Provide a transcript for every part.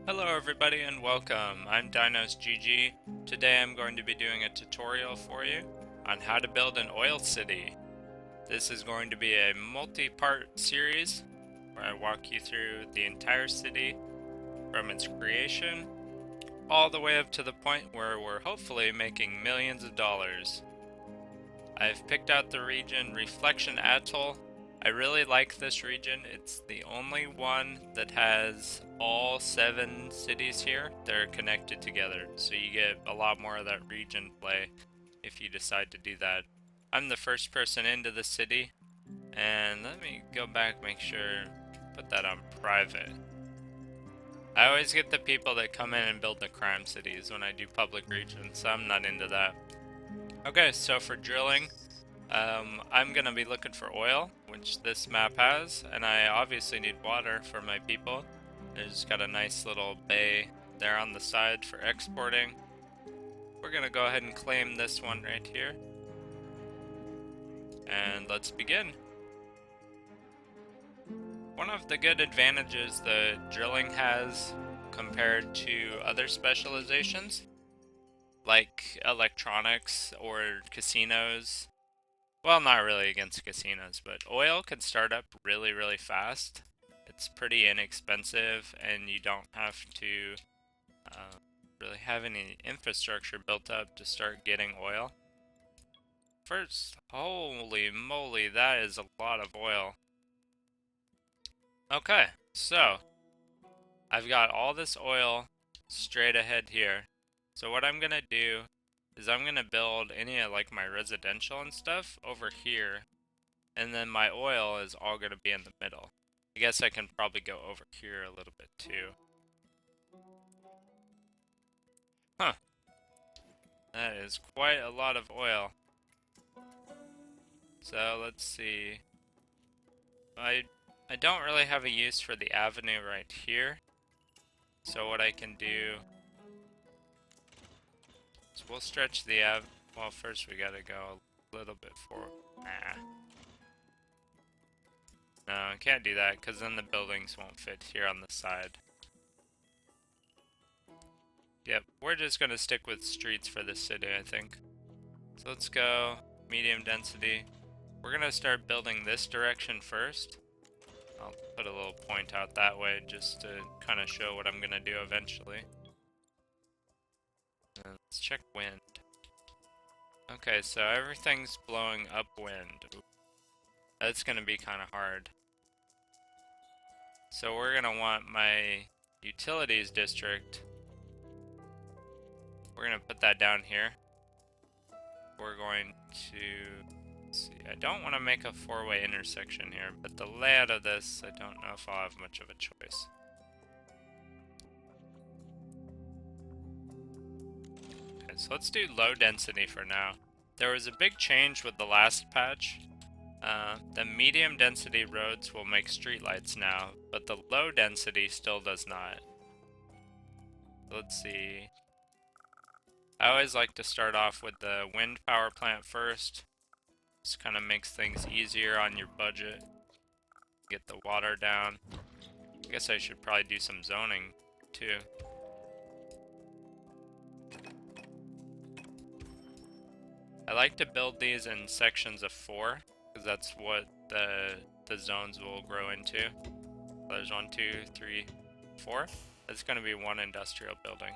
Hello everybody and welcome. I'm DinosGG. Today I'm going to be doing a tutorial for you on how to build an oil city. This is going to be a multi-part series where I walk you through the entire city from its creation all the way up to the point where we're hopefully making millions of dollars. I've picked out the region Reflection Atoll. I really like this region. It's the only one that has all 7 cities here that are connected together, so you get a lot more of that region play if you decide to do that. I'm the first person into the city, and let me go back, make sure, put that on private. I always get the people that come in and build the crime cities when I do public regions, so I'm not into that. Okay, so for drilling, I'm gonna be looking for oil, which this map has, and I obviously need water for my people. There's got a nice little bay there on the side for exporting. We're gonna go ahead and claim this one right here. And let's begin. One of the good advantages that drilling has compared to other specializations, like electronics or casinos, well, not really against casinos, but oil can start up really, really fast. It's pretty inexpensive, and you don't have to really have any infrastructure built up to start getting oil. First, holy moly, that is a lot of oil. Okay, so I've got all this oil straight ahead here. So what I'm gonna do is I'm gonna build any of like my residential and stuff over here, and then my oil is all gonna be in the middle. I guess I can probably go over here a little bit too. Huh. That is quite a lot of oil. So let's see. I don't really have a use for the avenue right here. So what I can do is we'll stretch the well, first we gotta go a little bit forward. Nah. No, I can't do that because then the buildings won't fit here on the side. Yep, we're just gonna stick with streets for this city, I think. So let's go medium density. We're gonna start building this direction first. I'll put a little point out that way just to kind of show what I'm gonna do eventually. And let's check wind. Okay, so everything's blowing upwind. That's gonna be kind of hard. So we're gonna want my utilities district. We're gonna put that down here. We're going to, let's see, I don't want to make a 4-way intersection here, but the layout of this, I don't know if I'll have much of a choice. Okay, so let's do low density for now. There was a big change with the last patch. The medium density roads will make streetlights now, but the low density still does not. Let's see. I always like to start off with the wind power plant first. This kind of makes things easier on your budget. Get the water down. I guess I should probably do some zoning too. I like to build these in sections of 4, because that's what the zones will grow into. There's 1, 2, 3, 4. That's going to be one industrial building.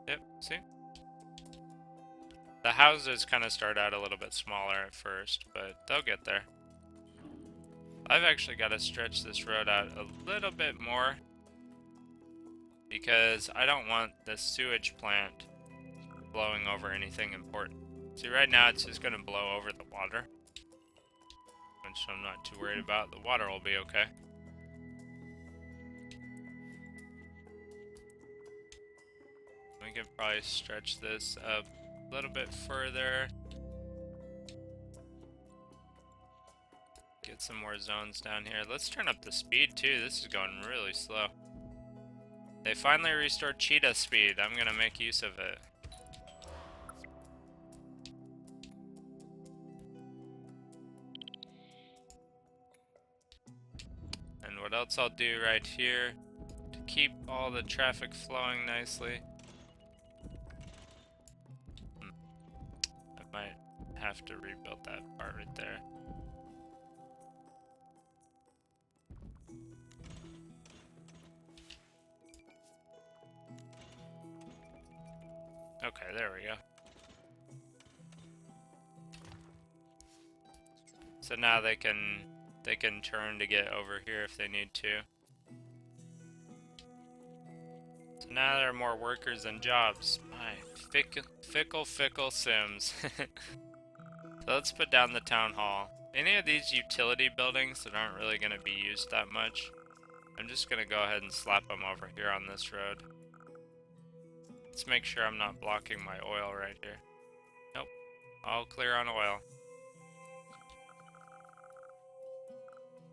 Yep, see? The houses kind of start out a little bit smaller at first, but they'll get there. I've actually got to stretch this road out a little bit more because I don't want the sewage plant blowing over anything important. See, right now it's just going to blow over the water, which I'm not too worried about. The water will be okay. We could probably stretch this up a little bit further. Get some more zones down here. Let's turn up the speed too. This is going really slow. They finally restored cheetah speed. I'm gonna make use of it. And what else I'll do right here keep all the traffic flowing nicely. I might have to rebuild that part right there. Okay, there we go. So now they can turn to get over here if they need to. So now there are more workers than jobs. My fickle Sims. So let's put down the town hall. Any of these utility buildings that aren't really going to be used that much, I'm just going to go ahead and slap them over here on this road. Let's make sure I'm not blocking my oil right here. Nope, all clear on oil.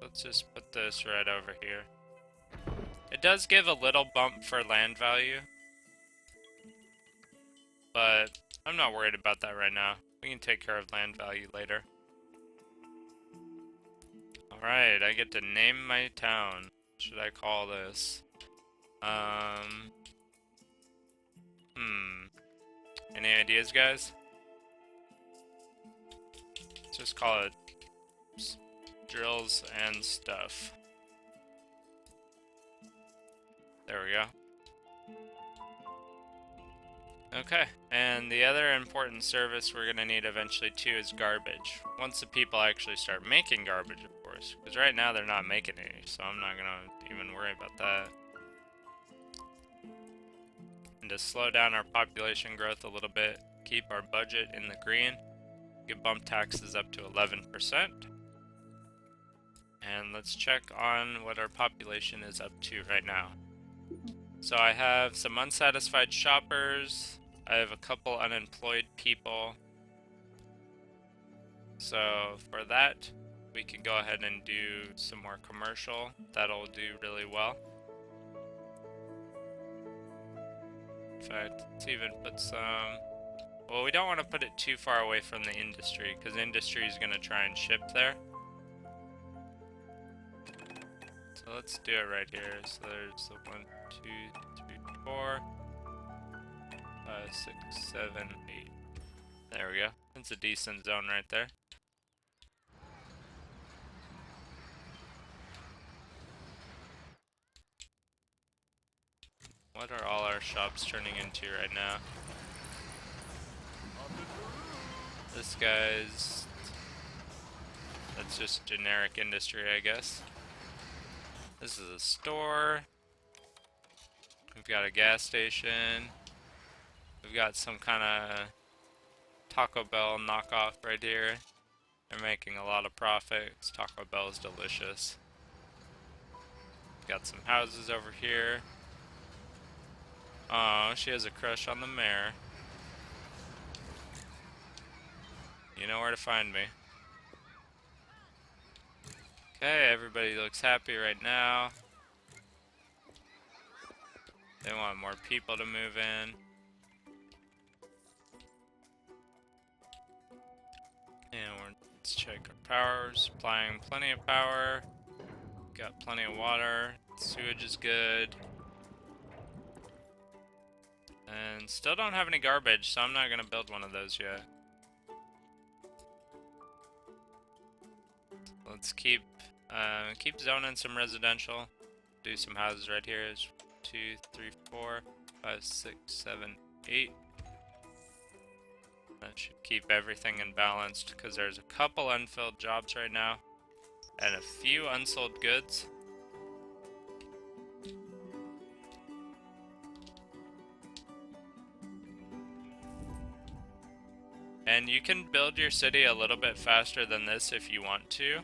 Let's just put this right over here. It does give a little bump for land value, but I'm not worried about that right now. We can take care of land value later. Alright, I get to name my town. What should I call this? Any ideas, guys? Let's just call it Drills and Stuff. There we go. Okay, and the other important service we're gonna need eventually too is garbage. Once the people actually start making garbage, of course. Because right now they're not making any, so I'm not gonna even worry about that. And to slow down our population growth a little bit, keep our budget in the green, we can bump taxes up to 11%. And let's check on what our population is up to right now. So I have some unsatisfied shoppers. I have a couple unemployed people. So for that, we can go ahead and do some more commercial. That'll do really well. In fact, let's even put some... Well, we don't want to put it too far away from the industry, because industry is going to try and ship there. So let's do it right here. So there's the 1, 2, 3, 4, 5, 6, 7, 8. There we go. That's a decent zone right there. What are all our shops turning into right now? This guy's... That's just generic industry, I guess. This is a store. We've got a gas station. We've got some kind of Taco Bell knockoff right here. They're making a lot of profits. Taco Bell is delicious. Got some houses over here. Oh, she has a crush on the mayor. You know where to find me. Okay, everybody looks happy right now. They want more people to move in. And let's check our power. Supplying plenty of power. Got plenty of water. Sewage is good. And still don't have any garbage, so I'm not gonna build one of those yet. Let's keep zoning some residential. Do some houses right here. There's 2, 3, 4, 5, 6, 7, 8. That should keep everything in balanced because there's a couple unfilled jobs right now and a few unsold goods. And you can build your city a little bit faster than this if you want to.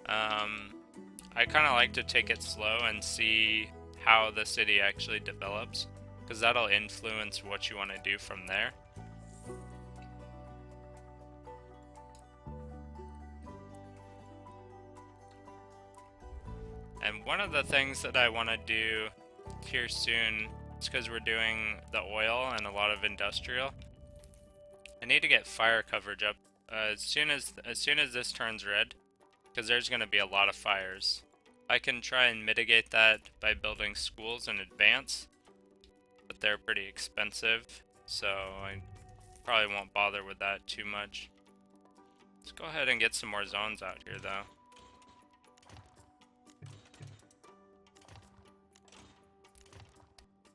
I kind of like to take it slow and see how the city actually develops, because that'll influence what you want to do from there. And one of the things that I want to do here soon is because we're doing the oil and a lot of industrial. I need to get fire coverage up as soon as this turns red, because there's going to be a lot of fires. I can try and mitigate that by building schools in advance, but they're pretty expensive, so I probably won't bother with that too much. Let's go ahead and get some more zones out here, though.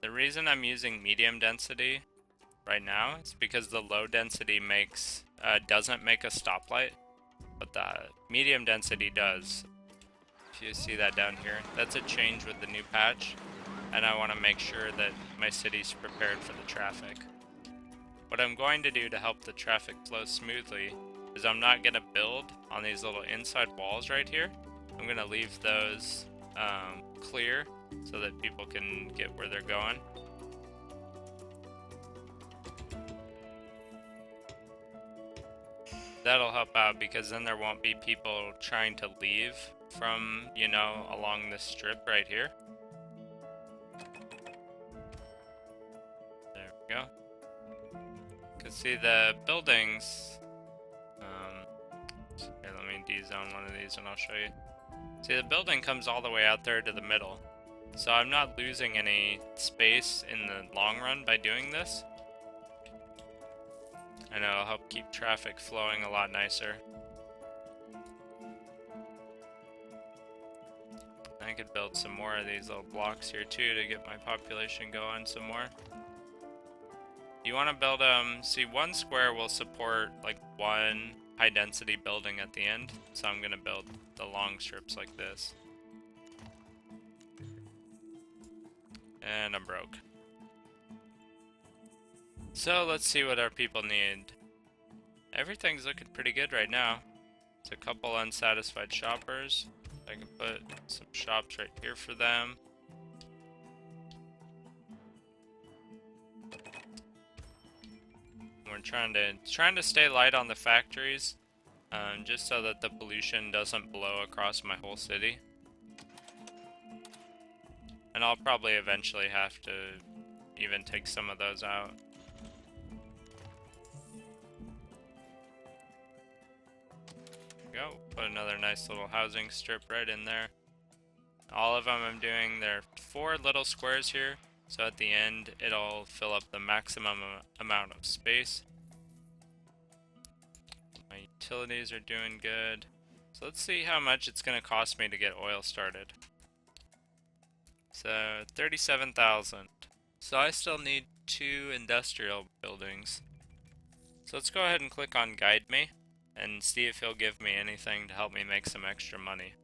The reason I'm using medium density right now is because the low density doesn't make a stoplight, but the medium density does. If you see that down here, that's a change with the new patch, and I want to make sure that my city's prepared for the traffic. What I'm going to do to help the traffic flow smoothly is I'm not going to build on these little inside walls right here. I'm going to leave those clear so that people can get where they're going. That'll help out because then there won't be people trying to leave from, you know, along this strip right here. There we go. You can see the buildings. Here, let me de-zone one of these and I'll show you. See, the building comes all the way out there to the middle. So I'm not losing any space in the long run by doing this. And it'll help keep traffic flowing a lot nicer. I could build some more of these little blocks here too to get my population going some more. You want to build, see, one square will support like one high density building at the end. So I'm going to build the long strips like this. And I'm broke. So let's see what our people need. Everything's looking pretty good right now. It's a couple unsatisfied shoppers. I can put some shops right here for them. We're trying to stay light on the factories, just so that the pollution doesn't blow across my whole city. And I'll probably eventually have to even take some of those out. Go. Put another nice little housing strip right in there. All of them I'm doing, there are 4 little squares here, so at the end it'll fill up the maximum amount of space. My utilities are doing good. So let's see how much it's going to cost me to get oil started. So 37,000. So I still need 2 industrial buildings. So let's go ahead and click on Guide Me and see if he'll give me anything to help me make some extra money.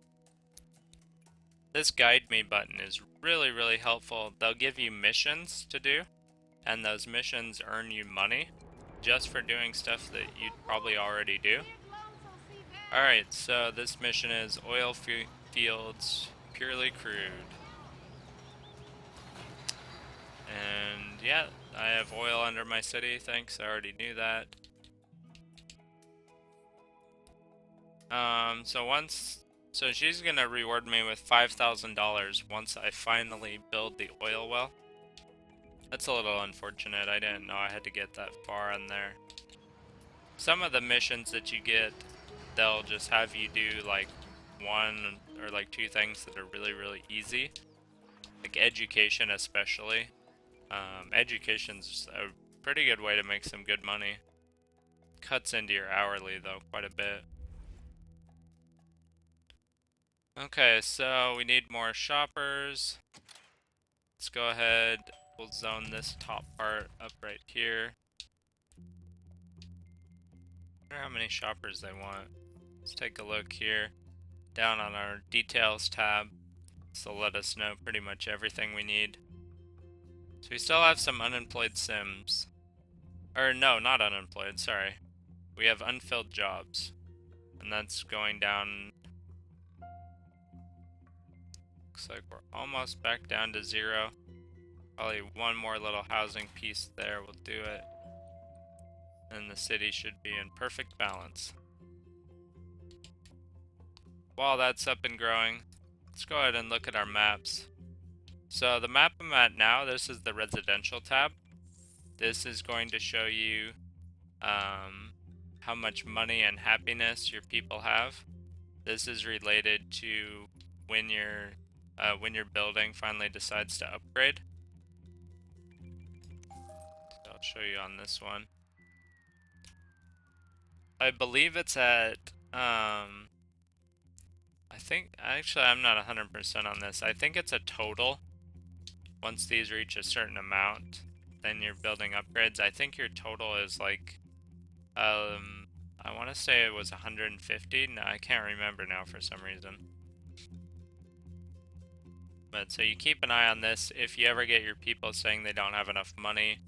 This Guide Me button is really, really helpful. They'll give you missions to do, and those missions earn you money just for doing stuff that you'd probably already do. Alright, so this mission is oil fields purely crude. And yeah, I have oil under my city, thanks, I already knew that. So she's gonna reward me with $5,000 once I finally build the oil well. That's a little unfortunate, I didn't know I had to get that far in there. Some of the missions that you get, they'll just have you do like 1 or like 2 things that are really, really easy. Like education especially. Education's a pretty good way to make some good money. Cuts into your hourly though, quite a bit. Okay, so we need more shoppers. Let's go ahead, we'll zone this top part up right here. I wonder how many shoppers they want. Let's take a look here. Down on our details tab. So let us know pretty much everything we need. So we still have some unemployed Sims. Or no, not unemployed, sorry. We have unfilled jobs. And that's going down. Looks like we're almost back down to 0. Probably one more little housing piece there will do it. And the city should be in perfect balance. While that's up and growing, let's go ahead and look at our maps. So the map I'm at now, this is the residential tab. This is going to show you how much money and happiness your people have. This is related to when your building finally decides to upgrade. So I'll show you on this one. I believe it's at I think actually I'm not 100% on this. I think it's a total. Once these reach a certain amount, then your building upgrades. I think your total is like I want to say it was 150. No, I can't remember now for some reason. But so you keep an eye on this. If you ever get your people saying they don't have enough money,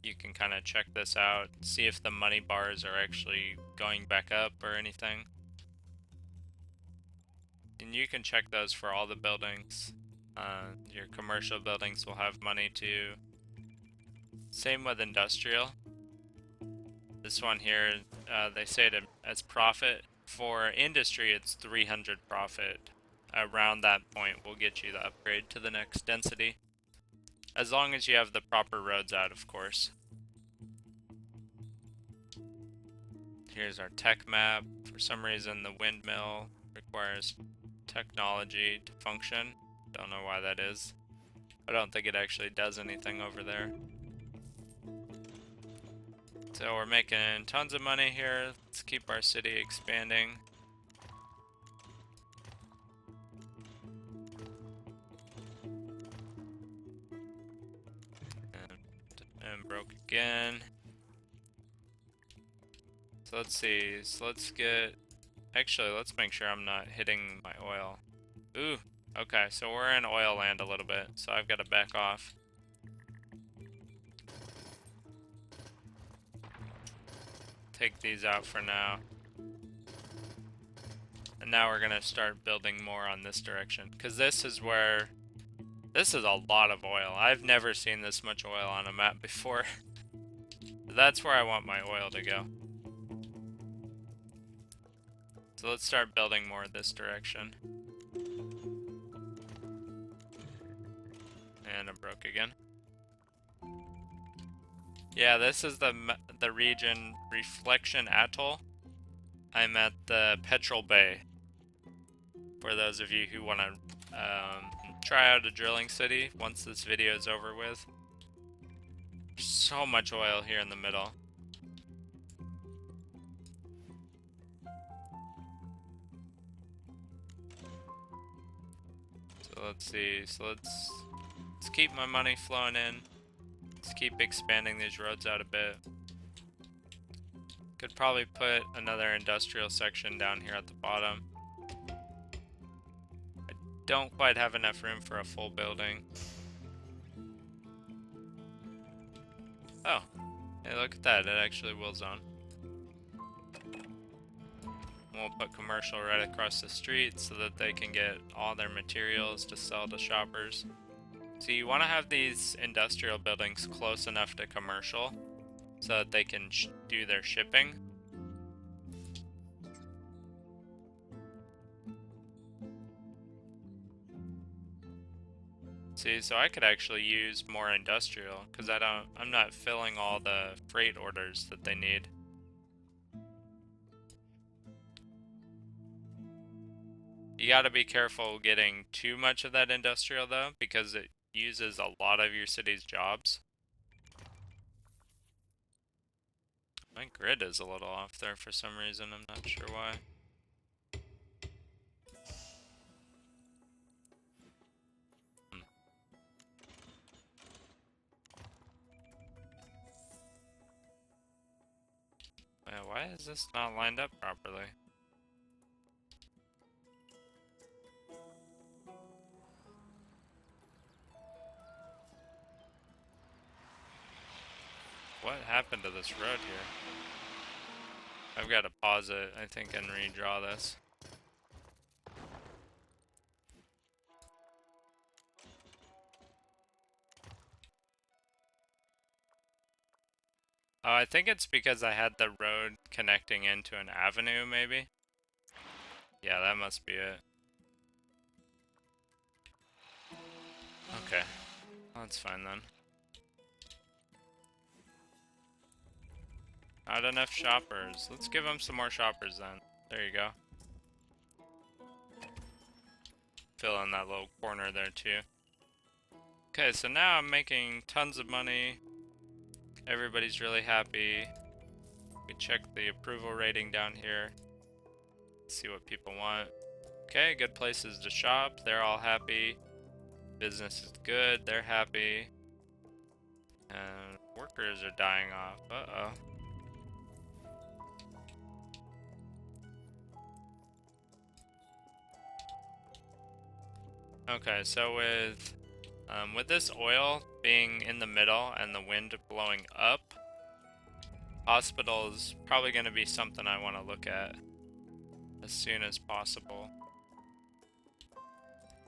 you can kind of check this out, see if the money bars are actually going back up or anything. And you can check those for all the buildings. Your commercial buildings will have money too. Same with industrial. This one here, they say it as profit. For industry, it's 300 profit. Around that point, we'll get you the upgrade to the next density. As long as you have the proper roads out, of course. Here's our tech map. For some reason, the windmill requires technology to function. Don't know why that is. I don't think it actually does anything over there. So we're making tons of money here. Let's keep our city expanding. And broke again. So let's see. So let's get... Actually, let's make sure I'm not hitting my oil. Ooh, okay, so we're in oil land a little bit, so I've got to back off. Take these out for now. And now we're going to start building more on this direction, because this is where... This is a lot of oil. I've never seen this much oil on a map before. That's where I want my oil to go. So let's start building more this direction. And it broke again. Yeah, this is the region Reflection Atoll. I'm at the Petrol Bay. For those of you who want to try out a drilling city once this video is over with. So much oil here in the middle. So let's see. So let's keep my money flowing in. Let's keep expanding these roads out a bit. Could probably put another industrial section down here at the bottom. I don't quite have enough room for a full building. Oh, hey, look at that. It actually will zone. We'll put commercial right across the street so that they can get all their materials to sell to shoppers. So you want to have these industrial buildings close enough to commercial so that they can do their shipping. See, so I could actually use more industrial because I'm not filling all the freight orders that they need. You gotta be careful getting too much of that industrial though, because it uses a lot of your city's jobs. My grid is a little off there for some reason, I'm not sure why. Yeah, why is this not lined up properly? What happened to this road here? I've got to pause it, I think, and redraw this. Oh, I think it's because I had the road connecting into an avenue, maybe? Yeah, that must be it. Okay. Well, that's fine then. Not enough shoppers. Let's give them some more shoppers then. There you go. fill in that little corner there too. Okay, so now I'm making tons of money. Everybody's really happy. We check the approval rating down here. See what people want. Okay, good places to shop. They're all happy. Business is good. They're happy. And workers are dying off. Uh-oh. Okay, so with this oil being in the middle and the wind blowing up, hospital is probably going to be something I want to look at as soon as possible.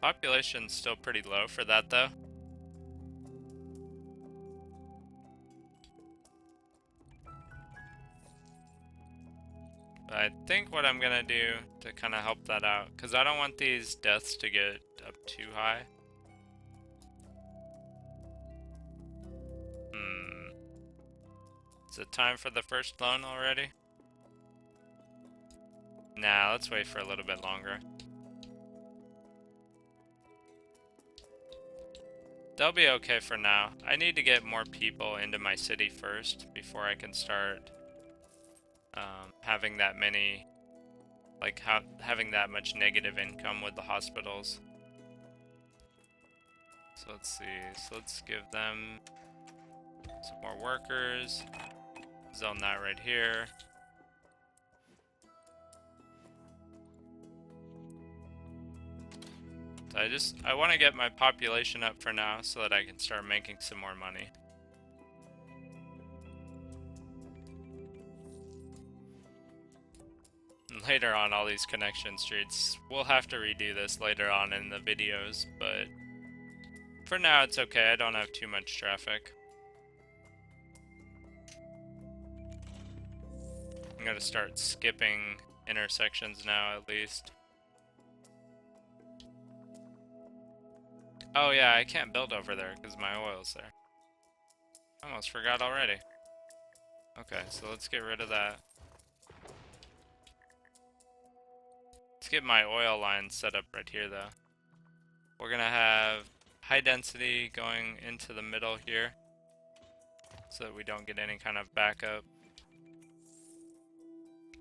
Population's still pretty low for that though. But I think what I'm gonna do to kind of help that out, because I don't want these deaths to get up too high. Is it time for the first loan already? Nah, let's wait for a little bit longer. They'll be okay for now. I need to get more people into my city first before I can start having that many, like having that much negative income with the hospitals. So let's see. So let's give them some more workers. Zone that right here. So I want to get my population up for now so that I can start making some more money. And later on, all these connection streets, we'll have to redo this later on in the videos, but for now it's okay. I don't have too much traffic. I'm gonna start skipping intersections now at least. Oh yeah, I can't build over there because my oil's there. Almost forgot already. Okay, so let's get rid of that. Let's get my oil line set up right here though. We're gonna have high density going into the middle here so that we don't get any kind of backup.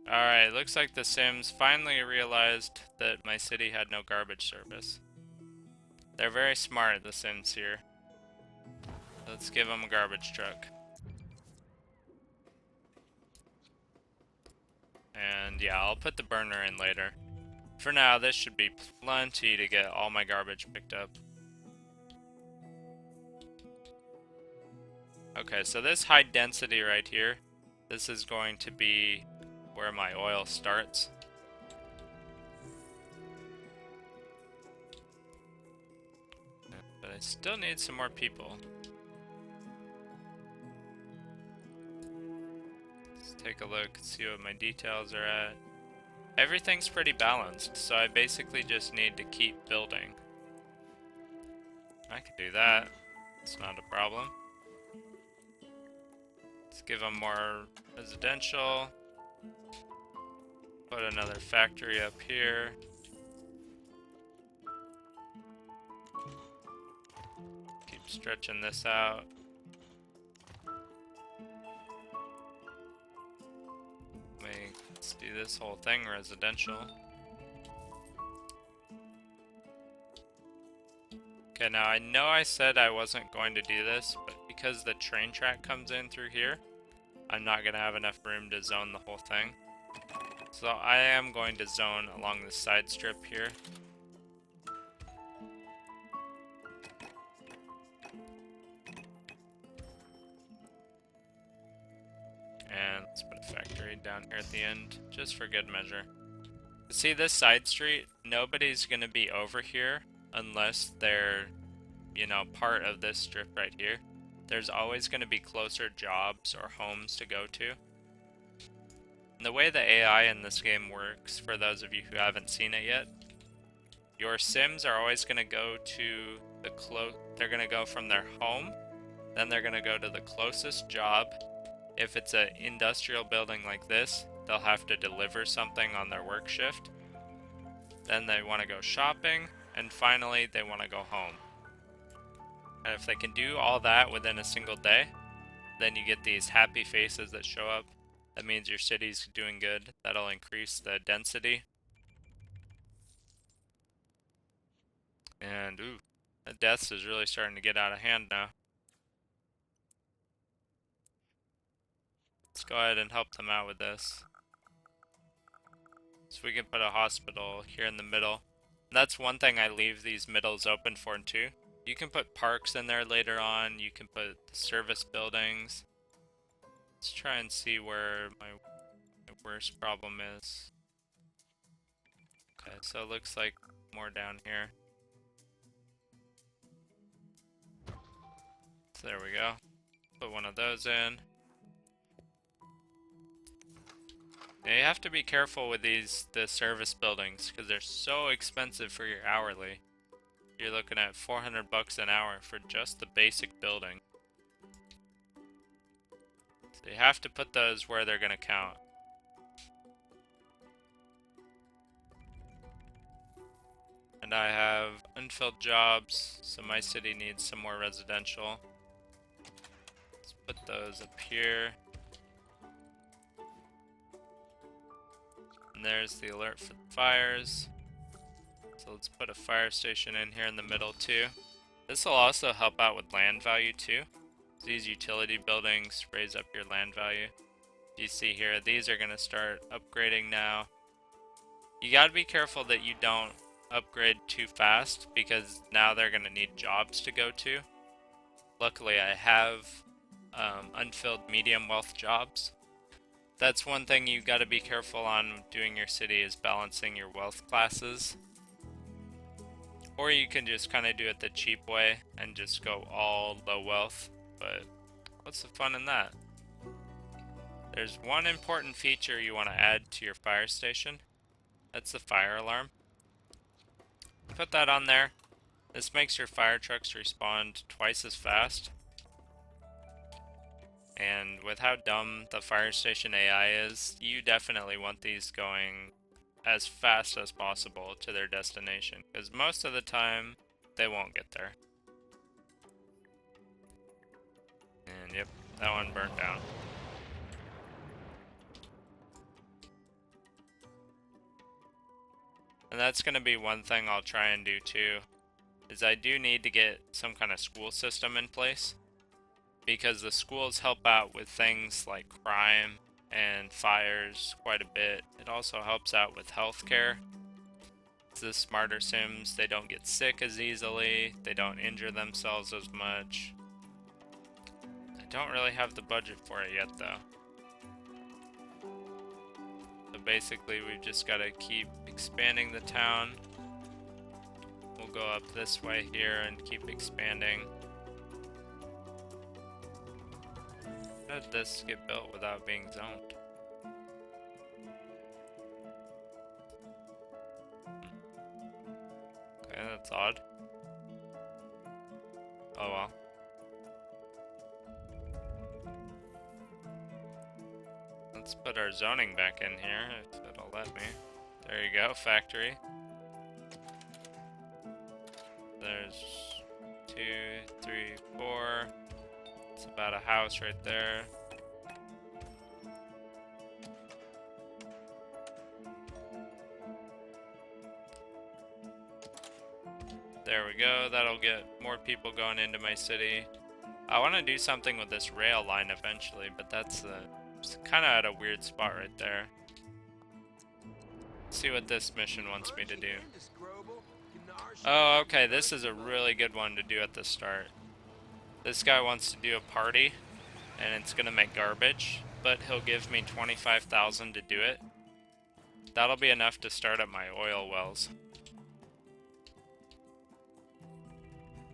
Alright, looks like the Sims finally realized that my city had no garbage service. They're very smart, the Sims here. Let's give them a garbage truck. And yeah, I'll put the burner in later. For now, this should be plenty to get all my garbage picked up. Okay, so this high density right here, this is going to be where my oil starts. But I still need some more people. Let's take a look and see what my details are at. Everything's pretty balanced, so I basically just need to keep building. I can do that. It's not a problem. Let's give them more residential. Put another factory up here. Keep stretching this out. Let's do this whole thing residential. Okay, now I know I said I wasn't going to do this, but because the train track comes in through here, I'm not going to have enough room to zone the whole thing. So I am going to zone along the side strip here. And let's put a factory down here at the end, just for good measure. See this side street? Nobody's going to be over here unless they're, you know, part of this strip right here. There's always going to be closer jobs or homes to go to. And the way the AI in this game works, for those of you who haven't seen it yet, your Sims are always going to go to the they're going to go from their home, then they're going to go to the closest job. If it's an industrial building like this, they'll have to deliver something on their work shift. Then they want to go shopping, and finally they want to go home. And if they can do all that within a single day, then you get these happy faces that show up. That means your city's doing good. That'll increase the density. And ooh, the deaths is really starting to get out of hand now. Let's go ahead and help them out with this. So we can put a hospital here in the middle. That's one thing I leave these middles open for too. You can put parks in there later on. You can put the service buildings. Let's try and see where my worst problem is. Okay, so it looks like more down here. So there we go. Put one of those in. Now you have to be careful with the service buildings because they're so expensive for your hourly. You're looking at 400 bucks an hour for just the basic building. So you have to put those where they're gonna count. And I have unfilled jobs, so my city needs some more residential. Let's put those up here. And there's the alert for the fires. So let's put a fire station in here in the middle too. This will also help out with land value too. These utility buildings raise up your land value. You see here, these are going to start upgrading now. You got to be careful that you don't upgrade too fast because now they're going to need jobs to go to. Luckily I have unfilled medium wealth jobs. That's one thing you got to be careful on doing your city is balancing your wealth classes. Or you can just kind of do it the cheap way and just go all low wealth. But what's the fun in that? There's one important feature you want to add to your fire station. That's the fire alarm. Put that on there. This makes your fire trucks respond twice as fast. And with how dumb the fire station AI is, you definitely want these going as fast as possible to their destination, because most of the time they won't get there. And yep, that one burnt down. And that's going to be one thing I'll try and do too, is I do need to get some kind of school system in place, because the schools help out with things like crime and fires quite a bit. It also helps out with healthcare. The smarter Sims, they don't get sick as easily, they don't injure themselves as much. I don't really have the budget for it yet though. So basically we've just got to keep expanding the town. We'll go up this way here and keep expanding. How did this get built without being zoned? Okay, that's odd. Oh well. Let's put our zoning back in here, if it'll let me. There you go, factory. There's 2, 3, 4. It's about a house right there. There we go, that'll get more people going into my city. I want to do something with this rail line eventually, but that's kind of at a weird spot right there. Let's see what this mission wants me to do. Oh, okay, this is a really good one to do at the start. This guy wants to do a party, and it's gonna make garbage, but he'll give me 25,000 to do it. That'll be enough to start up my oil wells.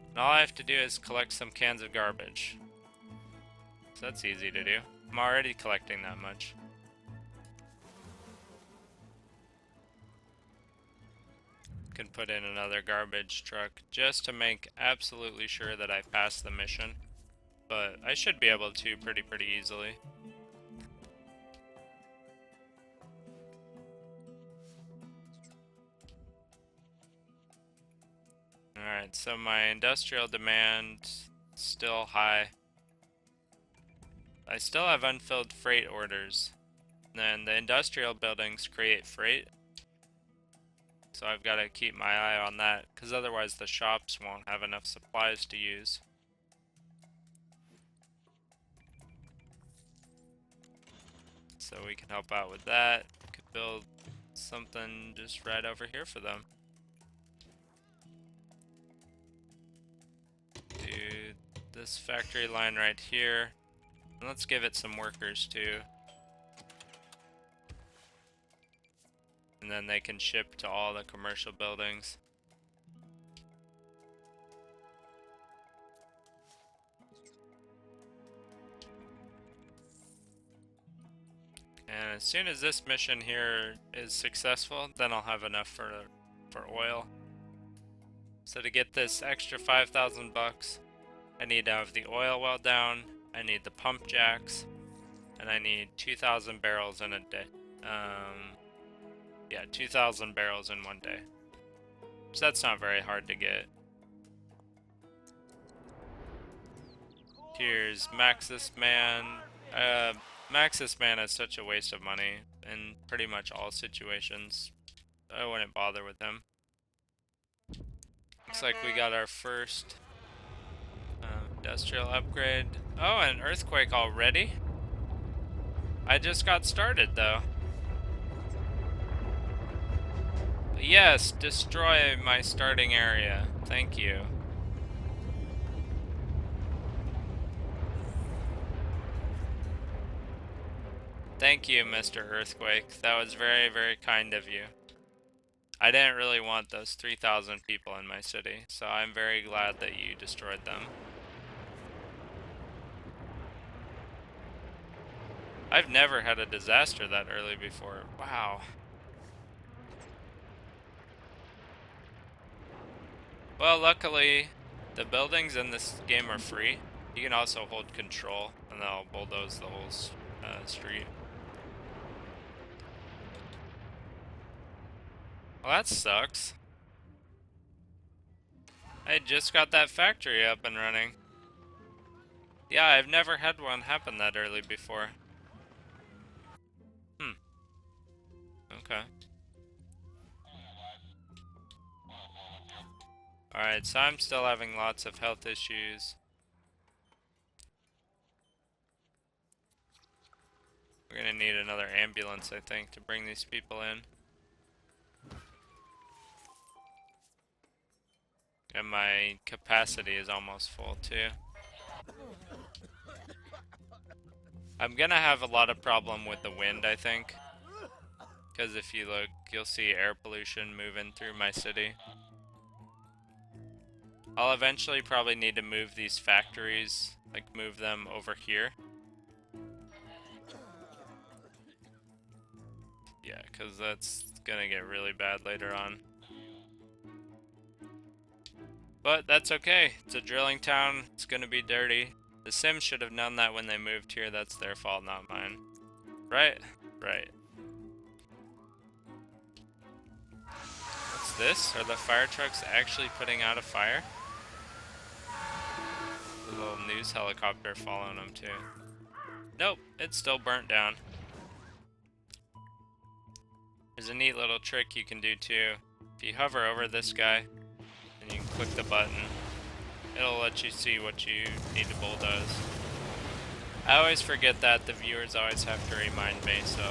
And all I have to do is collect some cans of garbage. So that's easy to do. I'm already collecting that much. Can put in another garbage truck just to make absolutely sure that I pass the mission. But I should be able to pretty easily. Alright, so my industrial demand still high. I still have unfilled freight orders. Then the industrial buildings create freight. So I've got to keep my eye on that, because otherwise the shops won't have enough supplies to use. So we can help out with that. We could build something just right over here for them. Do this factory line right here. And let's give it some workers too. And then they can ship to all the commercial buildings. And as soon as this mission here is successful, then I'll have enough for oil. So to get this extra 5,000 bucks, I need to have the oil well down, I need the pump jacks, and I need 2,000 barrels in a day. Yeah, 2,000 barrels in one day. So that's not very hard to get. Here's Maxis Man. Maxis Man is such a waste of money in pretty much all situations. I wouldn't bother with him. Looks like we got our first industrial upgrade. Oh, an earthquake already? I just got started though. Yes, destroy my starting area. Thank you. Thank you, Mr. Earthquake. That was very, very kind of you. I didn't really want those 3,000 people in my city, so I'm very glad that you destroyed them. I've never had a disaster that early before. Wow. Well, luckily, the buildings in this game are free. You can also hold control, and they'll bulldoze the whole street. Well, that sucks. I just got that factory up and running. Yeah, I've never had one happen that early before. Okay. Alright, so I'm still having lots of health issues. We're gonna need another ambulance, I think, to bring these people in. And my capacity is almost full, too. I'm gonna have a lot of problem with the wind, I think. Because if you look, you'll see air pollution moving through my city. I'll eventually probably need to move these factories, like move them over here. Yeah, because that's gonna get really bad later on. But that's okay. It's a drilling town. It's gonna be dirty. The Sims should have known that when they moved here. That's their fault, not mine. Right? Right. What's this? Are the fire trucks actually putting out a fire? A little news helicopter following them too. Nope, it's still burnt down. There's a neat little trick you can do too. If you hover over this guy, and you can click the button, it'll let you see what you need to bulldoze. I always forget that, the viewers always have to remind me, so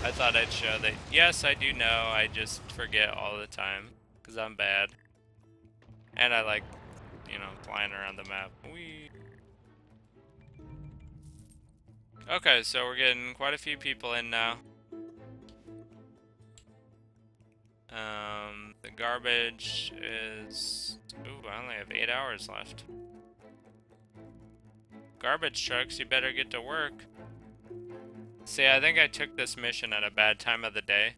I thought I'd show that, yes, I do know, I just forget all the time, because I'm bad. And I like, you know, flying around the map. Whee! Okay, so we're getting quite a few people in now. The garbage is... Ooh, I only have 8 hours left. Garbage trucks, you better get to work. See, I think I took this mission at a bad time of the day.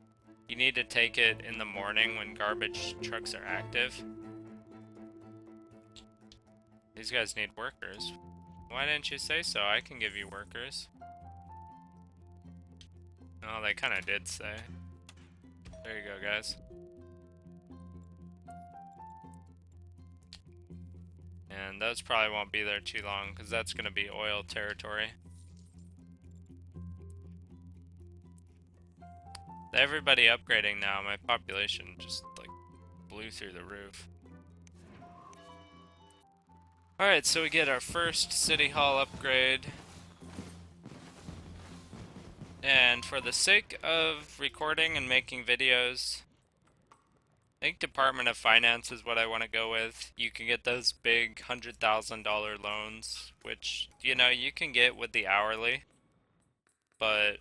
You need to take it in the morning when garbage trucks are active. These guys need workers. Why didn't you say so? I can give you workers. Oh, they kind of did say. There you go, guys. And those probably won't be there too long because that's going to be oil territory. Everybody upgrading now. My population just like blew through the roof. Alright, so we get our first City Hall upgrade. And for the sake of recording and making videos, I think Department of Finance is what I want to go with. You can get those big $100,000 loans, which, you know, you can get with the hourly. But,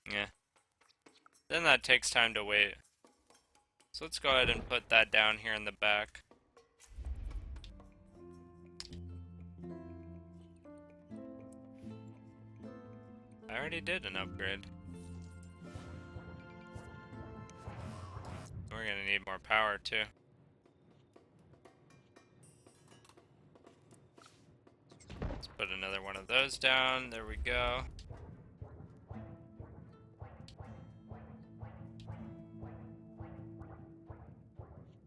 yeah. Then that takes time to wait. So let's go ahead and put that down here in the back. I already did an upgrade. We're gonna need more power too. Let's put another one of those down. There we go.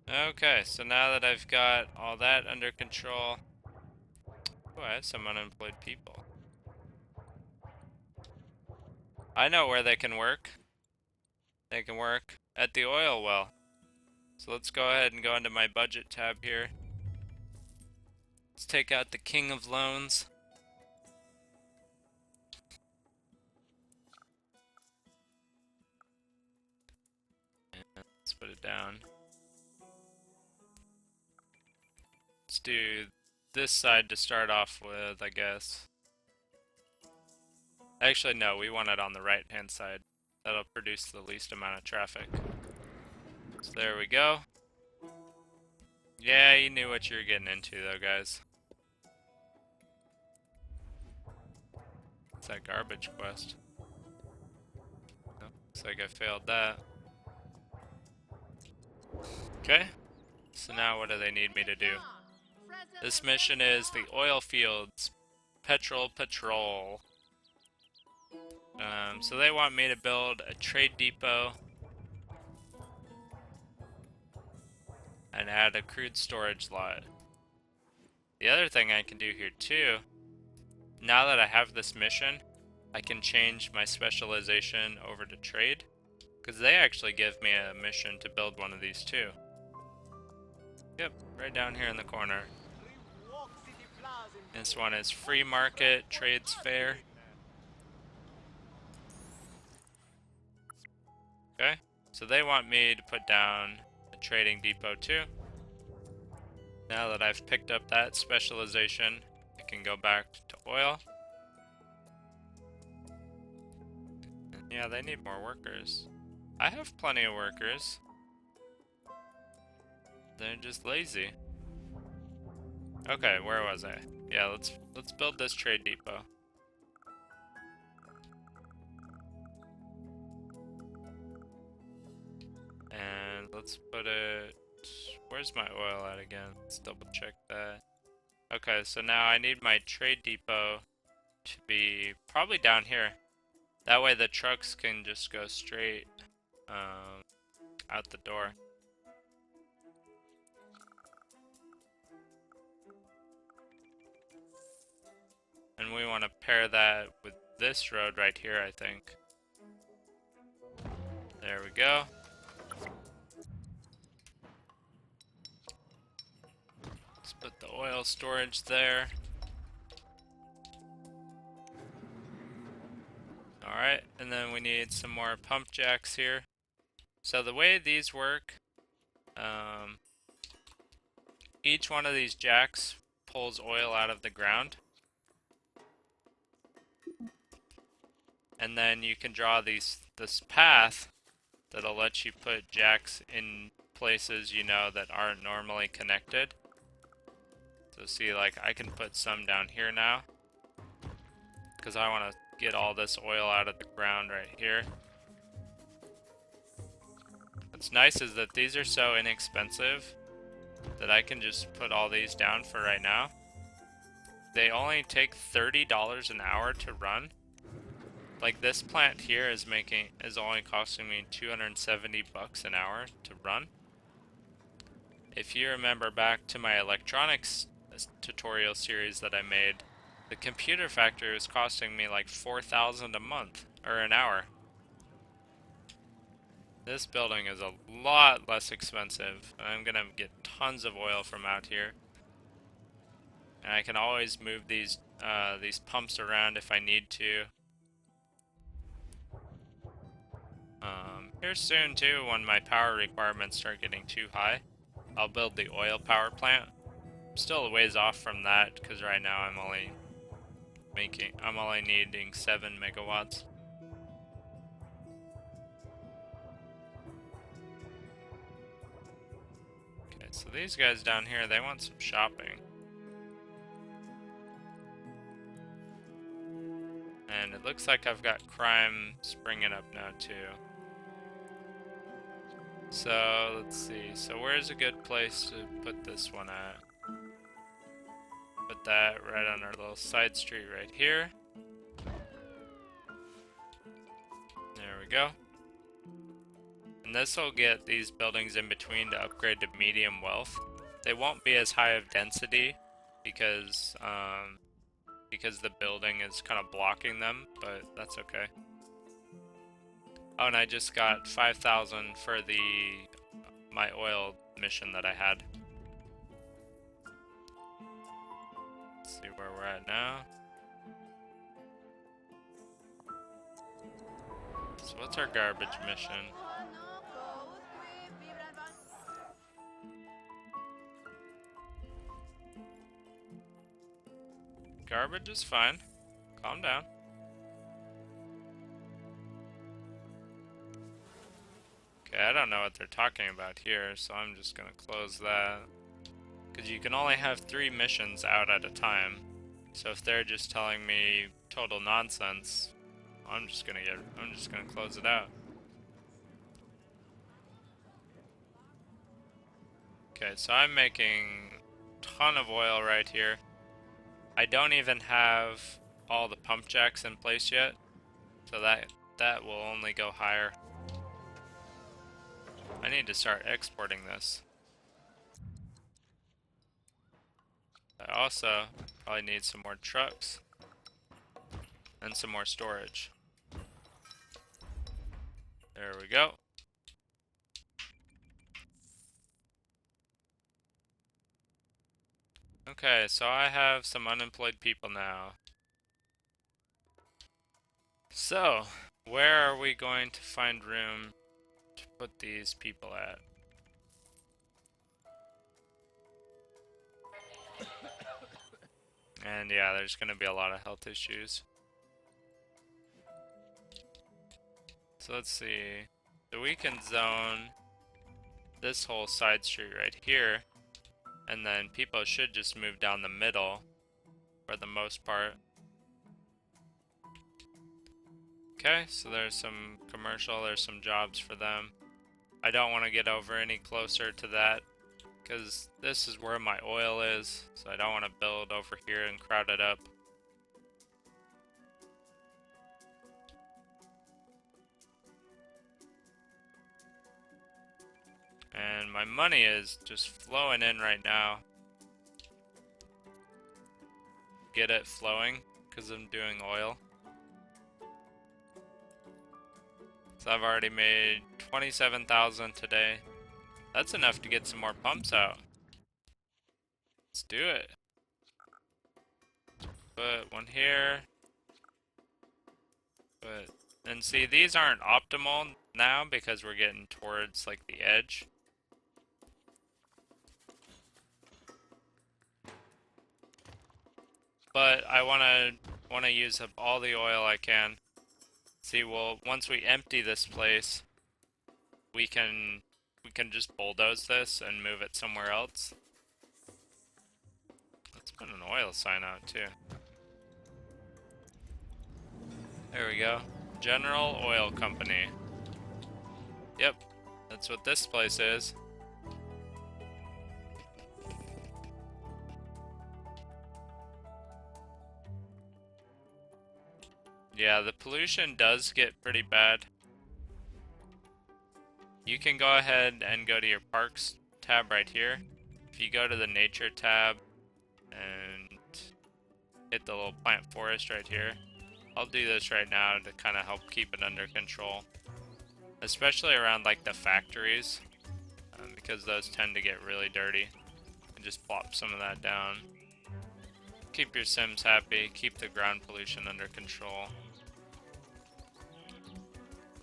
Okay, so now that I've got all that under control... Oh, I have some unemployed people. I know where they can work. They can work at the oil well. So let's go ahead and go into my budget tab here. Let's take out the king of loans. And let's put it down. Let's do this side to start off with, I guess. Actually, no, we want it on the right-hand side. That'll produce the least amount of traffic. So there we go. Yeah, you knew what you were getting into though, guys. It's that garbage quest. Oh, looks like I failed that. Okay. So now what do they need me to do? This mission is the oil fields petrol patrol. So they want me to build a trade depot and add a crude storage lot. The other thing I can do here too, now that I have this mission, I can change my specialization over to trade, because they actually give me a mission to build one of these too. Yep, right down here in the corner. This one is free market, trades fair. Okay, so they want me to put down a trading depot too. Now that I've picked up that specialization, I can go back to oil. And yeah, they need more workers. I have plenty of workers. They're just lazy. Okay, where was I? Yeah, let's build this trade depot. And let's put it... Where's my oil at again? Let's double check that. Okay, so now I need my trade depot to be probably down here. That way the trucks can just go straight out the door. And we want to pair that with this road right here, I think. There we go. Let's put the oil storage there. Alright, and then we need some more pump jacks here. So the way these work, each one of these jacks pulls oil out of the ground. And then you can draw this path that'll let you put jacks in places, you know, that aren't normally connected. So see, like, I can put some down here now, because I want to get all this oil out of the ground right here. What's nice is that these are so inexpensive that I can just put all these down for right now. They only take $30 an hour to run. Like, this plant here is only costing me 270 bucks an hour to run. If you remember back to my electronics this tutorial series that I made, the computer factory was costing me like 4,000 a month, or an hour. This building is a lot less expensive, and I'm gonna get tons of oil from out here. And I can always move these pumps around if I need to. Here soon too, when my power requirements start getting too high, I'll build the oil power plant. I'm still a ways off from that because right now I'm only needing 7 megawatts. Okay, so these guys down here, they want some shopping. And it looks like I've got crime springing up now too. So, let's see. So where's a good place to put this one at? Put that right on our little side street right here. There we go. And this will get these buildings in between to upgrade to medium wealth. They won't be as high of density because the building is kind of blocking them, but that's okay. Oh, and I just got 5,000 for my oil mission that I had. Let's see where we're at now. So what's our garbage mission? Garbage is fine. Calm down. Okay, I don't know what they're talking about here, so I'm just gonna close that. Because you can only have 3 missions out at a time. So if they're just telling me total nonsense, I'm just gonna close it out. Okay, so I'm making a ton of oil right here. I don't even have all the pump jacks in place yet, so that will only go higher. I need to start exporting this. I also probably need some more trucks and some more storage. There we go. Okay, so I have some unemployed people now. So, where are we going to find room to put these people at? And yeah, there's going to be a lot of health issues. So let's see. So we can zone this whole side street right here. And then people should just move down the middle for the most part. Okay, so there's some commercial, there's some jobs for them. I don't want to get over any closer to that because this is where my oil is, so I don't want to build over here and crowd it up. And my money is just flowing in right now. Get it flowing because I'm doing oil. So I've already made 27,000 today. That's enough to get some more pumps out. Let's do it. Put one here. And see, these aren't optimal now because we're getting towards like the edge. But I wanna use up all the oil I can. See, well, once we empty this place, we can just bulldoze this and move it somewhere else. Let's put an oil sign out too. There we go. General Oil Company. Yep, that's what this place is. Yeah, the pollution does get pretty bad. You can go ahead and go to your parks tab right here. If you go to the nature tab and hit the little plant forest right here. I'll do this right now to kind of help keep it under control, especially around like the factories, because those tend to get really dirty. And just plop some of that down. Keep your Sims happy, keep the ground pollution under control.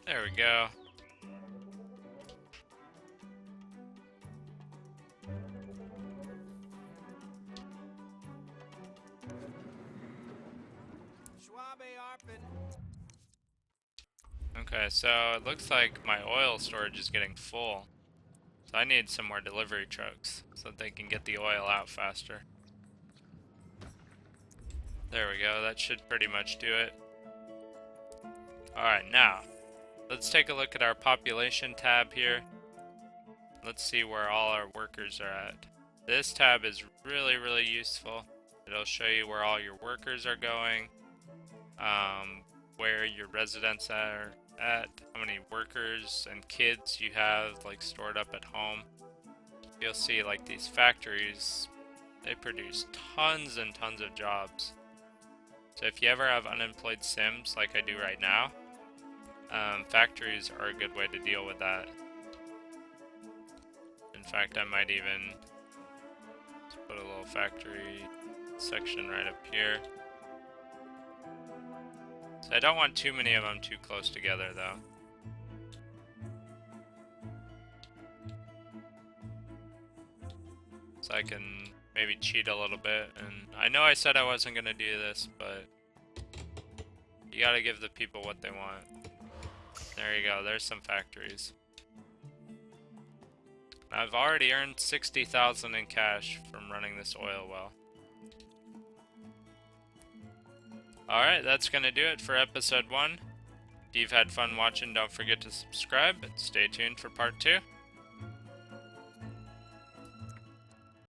There we go. Okay, so it looks like my oil storage is getting full. So I need some more delivery trucks so that they can get the oil out faster. There we go, that should pretty much do it. Alright, now, let's take a look at our population tab here. Let's see where all our workers are at. This tab is really, really useful. It'll show you where all your workers are going, where your residents are at, how many workers and kids you have like stored up at home. You'll see like these factories, they produce tons and tons of jobs. So if you ever have unemployed Sims like I do right now, factories are a good way to deal with that. In fact, I might even put a little factory section right up here. So I don't want too many of them too close together though. So I can maybe cheat a little bit, and I know I said I wasn't gonna do this, but you gotta give the people what they want. There you go, there's some factories. I've already earned 60,000 in cash from running this oil well. Alright, that's gonna do it for episode 1. If you've had fun watching, don't forget to subscribe, and stay tuned for part 2.